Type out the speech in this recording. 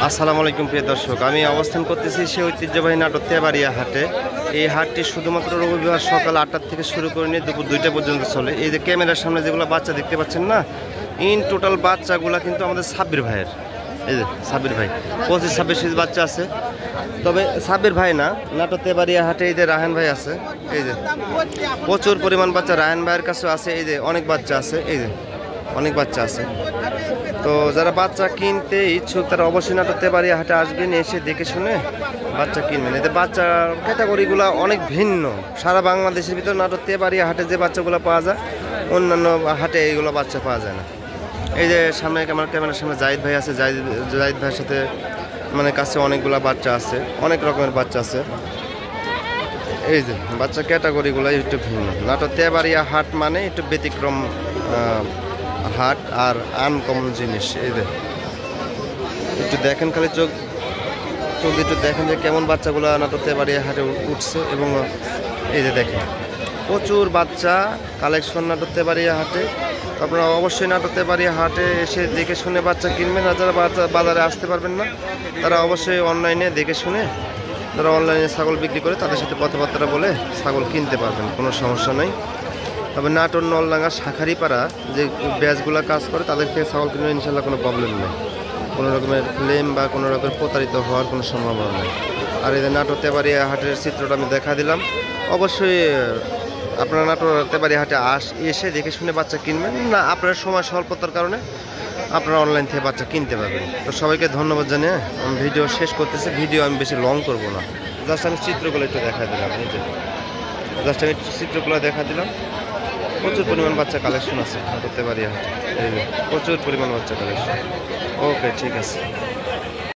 আসসালামু আলাইকুম প্রিয় দর্শক, আমি অবস্থান করতেছি সে ঐতিহ্যবাহী নাটোর তেবাড়িয়া হাটে। এই হাটটি শুধুমাত্র রবিবার সকাল 8টা থেকে শুরু করে নিয়ে দুপুর 2টা পর্যন্ত চলে। এই যে ক্যামেরার সামনে যেগুলো বাচ্চা দেখতে পাচ্ছেন না, ইন টোটাল বাচ্চাগুলো কিন্তু আমাদের সাব্বির ভাইয়ের। এই যে সাব্বির ভাই 25-26 বাচ্চা আছে, তবে সাব্বির ভাই না, নাটোর তেবাড়িয়া হাটে এই যে রায়হান ভাই আছে। এই যে প্রচুর পরিমাণ বাচ্চা রায়হান ভাইয়ের কাছেও আছে। এই যে অনেক বাচ্চা আছে, এই যে অনেক বাচ্চা আছে। তো যারা বাচ্চা কিনতে ইচ্ছুক তারা অবশ্যই নাটোর তেবাড়িয়া হাটে আসবেন, এসে দেখে শুনে বাচ্চা কিনবেন। এতে বাচ্চার ক্যাটাগরিগুলো অনেক ভিন্ন। সারা বাংলাদেশের ভিতর নাটোর তেবাড়িয়া হাটে যে বাচ্চাগুলো পাওয়া যায় অন্যান্য হাটে এইগুলো বাচ্চা পাওয়া যায় না। এই যে সামনে আমার ক্যামেরার সামনে জাহিদ ভাই আছে, জাহিদ ভাইয়ের সাথে মানে কাছে অনেকগুলো বাচ্চা আছে, অনেক রকমের বাচ্চা আছে। এই যে বাচ্চা ক্যাটাগরিগুলো একটু ভিন্ন। নাটোর তেবাড়িয়া হাট মানে একটু ব্যতিক্রম হাট আর আনকমন জিনিস। এই যে একটু দেখেন, খালি চোখ একটু দেখেন যে কেমন বাচ্চাগুলো নাটোর তেবাড়িয়া হাটে উঠছে। এবং এই যে দেখেন প্রচুর বাচ্চা কালেকশন নাটোর তেবাড়িয়া হাটে। আপনারা অবশ্যই নাটোর তেবাড়িয়া হাটে এসে দেখে শুনে বাচ্চা কিনবেন। আর যারা বাজারে আসতে পারবেন না তারা অবশ্যই অনলাইনে দেখে শুনে, যারা অনলাইনে ছাগল বিক্রি করে তাদের সাথে কথাবার্তা বলে ছাগল কিনতে পারবেন, কোনো সমস্যা নেই। তবে নাটোর নলডাঙ্গা শাখারিপাড়া যে ব্যাচগুলো কাজ করে তাদের থেকে ছাগল কিনলে ইনশাল্লাহ কোনো প্রবলেম নেই, কোনো রকমের ক্লেম বা কোনো রকমের প্রতারিত হওয়ার কোনো সম্ভাবনা নেই। আর এই যে নাটোর তেবাড়িয়া হাটের চিত্রটা আমি দেখা দিলাম। অবশ্যই আপনারা নাটোর তেবাড়িয়া হাটে এসে দেখে শুনে বাচ্চা কিনবেন না, আপনার সময় স্বল্পতার কারণে আপনারা অনলাইন থেকে বাচ্চা কিনতে পারবেন। তো সবাইকে ধন্যবাদ জানিয়ে আমি ভিডিও শেষ করতেছি। ভিডিও আমি বেশি লং করবো না, জাস্ট আমি চিত্রগুলো একটু দেখা দিলাম। এই যে জাস্ট আমি চিত্রগুলো দেখা দিলাম। প্রচুর পরিমাণ বাচ্চা কালেকশন আছে নাটোর তেবাড়িয়া হাটে, প্রচুর পরিমাণ বাচ্চা কালেকশন। ওকে, ঠিক আছে।